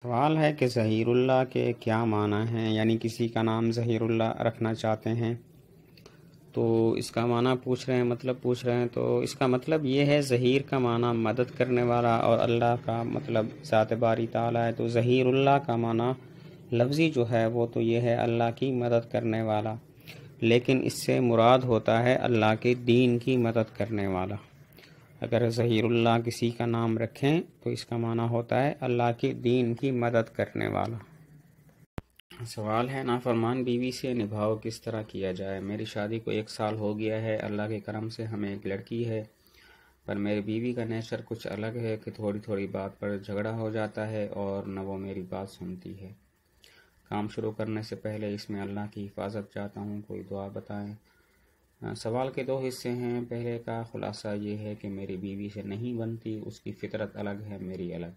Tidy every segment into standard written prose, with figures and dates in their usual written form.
سوال ہے کہ ظہیر اللہ کے کیا معنی ہیں، یعنی کسی کا نام ظہیر اللہ رکھنا چاہتے ہیں تو اس کا معنی پوچھ رہے ہیں، مطلب پوچھ رہے ہیں۔ تو اس کا مطلب یہ ہے، ظہیر کا معنی مدد کرنے والا اور اللہ کا مطلب ذات باری تعالیٰ ہے، تو ظہیر اللہ کا معنی لفظی جو ہے وہ تو یہ ہے اللہ کی مدد کرنے والا، لیکن اس سے مراد ہوتا ہے اللہ کے دین کی مدد کرنے والا۔ اگر ظہیر اللہ کسی کا نام رکھیں تو اس کا معنی ہوتا ہے اللہ کے دین کی مدد کرنے والا۔ سوال ہے، نافرمان بیوی سے نبھاؤ کس طرح کیا جائے؟ میری شادی کو 1 سال ہو گیا ہے، اللہ کے کرم سے ہمیں ایک لڑکی ہے، پر میری بیوی کا نیچر کچھ الگ ہے کہ تھوڑی تھوڑی بات پر جھگڑا ہو جاتا ہے اور نہ وہ میری بات سنتی ہے۔ کام شروع کرنے سے پہلے اس میں اللہ کی حفاظت چاہتا ہوں، کوئی دعا بتائیں۔ سوال کے 2 حصے ہیں۔ پہلے کا خلاصہ یہ ہے کہ میری بیوی سے نہیں بنتی، اس کی فطرت الگ ہے، میری الگ۔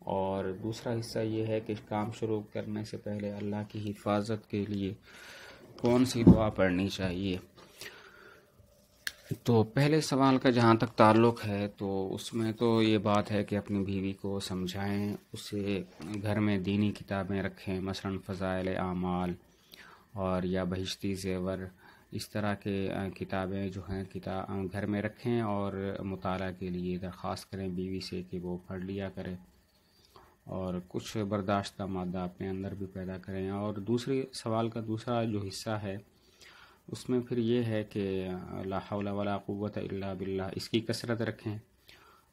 اور دوسرا حصہ یہ ہے کہ کام شروع کرنے سے پہلے اللہ کی حفاظت کے لیے کون سی دعا پڑھنی چاہیے۔ تو پہلے سوال کا جہاں تک تعلق ہے تو اس میں تو یہ بات ہے کہ اپنی بیوی کو سمجھائیں، اسے گھر میں دینی کتابیں رکھیں، مثلا فضائل اعمال اور یا بہشتی زیور، اس طرح کے کتابیں جو ہیں گھر میں رکھیں اور مطالعہ کے لیے درخواست کریں بیوی سے کہ وہ پڑھ لیا کرے، اور کچھ برداشت کا مادہ اپنے اندر بھی پیدا کریں۔ اور دوسری سوال کا دوسرا جو حصہ ہے اس میں پھر یہ ہے کہ لا حول ولا قوت الا باللہ، اس کی کثرت رکھیں،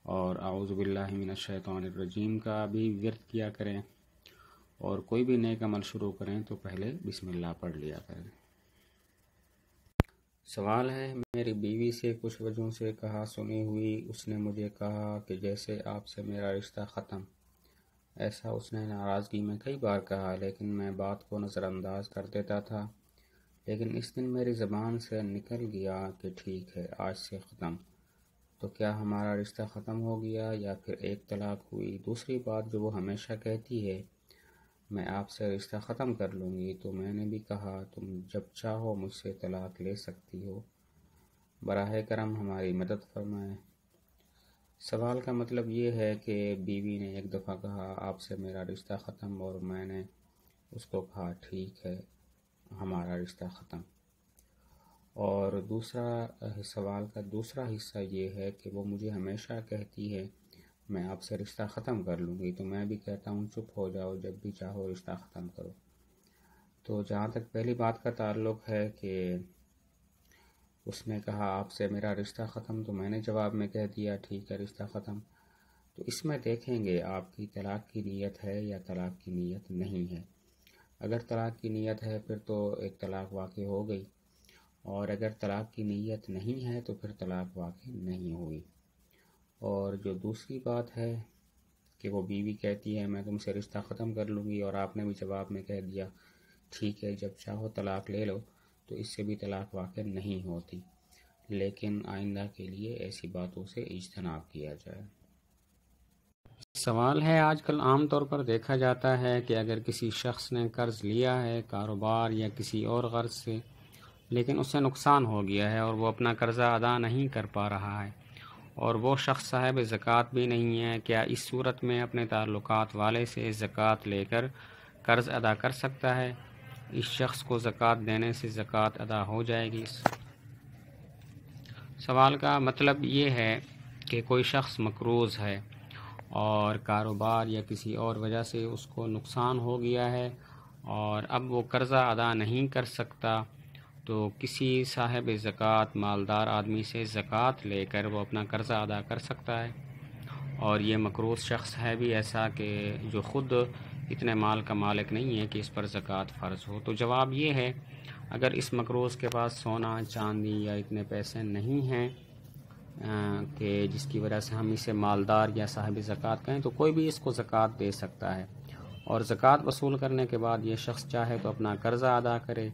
اور اعوذ باللہ من الشیطان الرجیم کا بھی ورد کیا کریں، اور کوئی بھی نیک عمل شروع کریں تو پہلے بسم اللہ پڑھ لیا کریں۔ سوال ہے، میری بیوی سے کچھ وجہوں سے کہا سنی ہوئی، اس نے مجھے کہا کہ جیسے آپ سے میرا رشتہ ختم۔ ایسا اس نے ناراضگی میں کئی بار کہا، لیکن میں بات کو نظر انداز کر دیتا تھا، لیکن اس دن میری زبان سے نکل گیا کہ ٹھیک ہے، آج سے ختم۔ تو کیا ہمارا رشتہ ختم ہو گیا یا پھر ایک طلاق ہوئی؟ دوسری بات جو وہ ہمیشہ کہتی ہے، میں آپ سے رشتہ ختم کر لوں گی، تو میں نے بھی کہا تم جب چاہو مجھ سے طلاق لے سکتی ہو، براہ کرم ہماری مدد فرمائیں۔ سوال کا مطلب یہ ہے کہ بیوی نے ایک دفعہ کہا آپ سے میرا رشتہ ختم، اور میں نے اس کو کہا ٹھیک ہے، ہمارا رشتہ ختم۔ اور دوسرا سوال کا دوسرا حصہ یہ ہے کہ وہ مجھے ہمیشہ کہتی ہے میں آپ سے رشتہ ختم کر لوں گی، تو میں بھی کہتا ہوں چپ ہو جاؤ، جب بھی چاہو رشتہ ختم کرو۔ تو جہاں تک پہلی بات کا تعلق ہے کہ اس نے کہا آپ سے میرا رشتہ ختم، تو میں نے جواب میں کہہ دیا ٹھیک ہے، رشتہ ختم، تو اس میں دیکھیں گے آپ کی طلاق کی نیت ہے یا طلاق کی نیت نہیں ہے۔ اگر طلاق کی نیت ہے پھر تو ایک طلاق واقع ہو گئی، اور اگر طلاق کی نیت نہیں ہے تو پھر طلاق واقع نہیں ہوئی۔ اور جو دوسری بات ہے کہ وہ بیوی کہتی ہے میں تم سے رشتہ ختم کر لوں گی، اور آپ نے بھی جواب میں کہہ دیا ٹھیک ہے، جب چاہو طلاق لے لو، تو اس سے بھی طلاق واقع نہیں ہوتی، لیکن آئندہ کے لیے ایسی باتوں سے اجتناب کیا جائے۔ سوال ہے، آج کل عام طور پر دیکھا جاتا ہے کہ اگر کسی شخص نے قرض لیا ہے کاروبار یا کسی اور غرض سے، لیکن اس سے نقصان ہو گیا ہے اور وہ اپنا قرضہ ادا نہیں کر پا رہا ہے، اور وہ شخص صاحب زکوٰۃ بھی نہیں ہے، کیا اس صورت میں اپنے تعلقات والے سے زکوٰۃ لے کر قرض ادا کر سکتا ہے؟ اس شخص کو زکوٰۃ دینے سے زکوٰۃ ادا ہو جائے گی؟ سوال کا مطلب یہ ہے کہ کوئی شخص مقروض ہے اور کاروبار یا کسی اور وجہ سے اس کو نقصان ہو گیا ہے، اور اب وہ قرضہ ادا نہیں کر سکتا، تو کسی صاحب زکوٰۃ مالدار آدمی سے زکوٰۃ لے کر وہ اپنا قرضہ ادا کر سکتا ہے۔ اور یہ مقروض شخص ہے بھی ایسا کہ جو خود اتنے مال کا مالک نہیں ہے کہ اس پر زکوٰۃ فرض ہو۔ تو جواب یہ ہے، اگر اس مقروض کے پاس سونا چاندی یا اتنے پیسے نہیں ہیں کہ جس کی وجہ سے ہم اسے مالدار یا صاحب زکوٰۃ کہیں، تو کوئی بھی اس کو زکوٰۃ دے سکتا ہے، اور زکوٰۃ وصول کرنے کے بعد یہ شخص چاہے تو اپنا قرضہ ادا کرے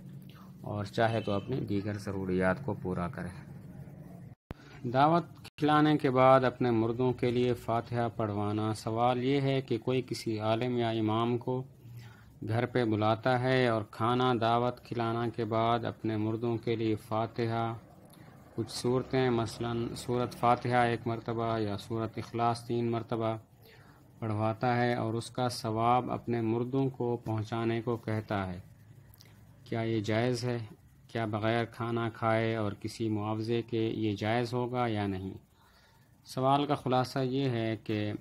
اور چاہے تو اپنی دیگر ضروریات کو پورا کرے۔ دعوت کھلانے کے بعد اپنے مردوں کے لیے فاتحہ پڑھوانا۔ سوال یہ ہے کہ کوئی کسی عالم یا امام کو گھر پہ بلاتا ہے اور کھانا دعوت کھلانا کے بعد اپنے مردوں کے لیے فاتحہ، کچھ صورتیں مثلا سورت فاتحہ 1 مرتبہ یا سورت اخلاص 3 مرتبہ پڑھواتا ہے اور اس کا ثواب اپنے مردوں کو پہنچانے کو کہتا ہے، کیا یہ جائز ہے؟ کیا بغیر کھانا کھائے اور کسی معاوضے کے یہ جائز ہوگا یا نہیں؟ سوال کا خلاصہ یہ ہے کہ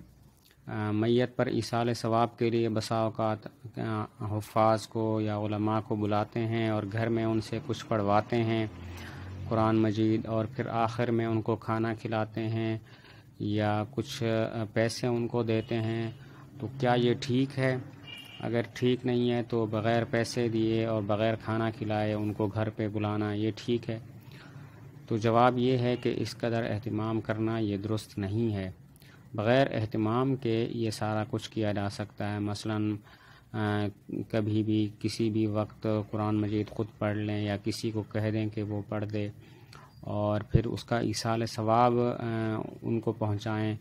میت پر ایصال ثواب کے لیے بسا اوقات حفاظ کو یا علماء کو بلاتے ہیں اور گھر میں ان سے کچھ پڑھواتے ہیں قرآن مجید، اور پھر آخر میں ان کو کھانا کھلاتے ہیں یا کچھ پیسے ان کو دیتے ہیں، تو کیا یہ ٹھیک ہے؟ اگر ٹھیک نہیں ہے تو بغیر پیسے دیے اور بغیر کھانا کھلائے ان کو گھر پہ بلانا یہ ٹھیک ہے؟ تو جواب یہ ہے کہ اس قدر اہتمام کرنا یہ درست نہیں ہے۔ بغیر اہتمام کے یہ سارا کچھ کیا جا سکتا ہے، مثلاً کبھی بھی کسی بھی وقت قرآن مجید خود پڑھ لیں یا کسی کو کہہ دیں کہ وہ پڑھ دے اور پھر اس کا ایصال ثواب ان کو پہنچائیں،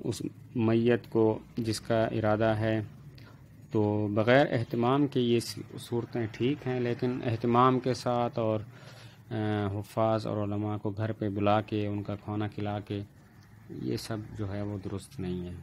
اس میت کو جس کا ارادہ ہے۔ تو بغیر اہتمام کے یہ صورتیں ٹھیک ہیں، لیکن اہتمام کے ساتھ اور حفاظ اور علماء کو گھر پہ بلا کے ان کا کھانا کھلا کے یہ سب جو ہے وہ درست نہیں ہے۔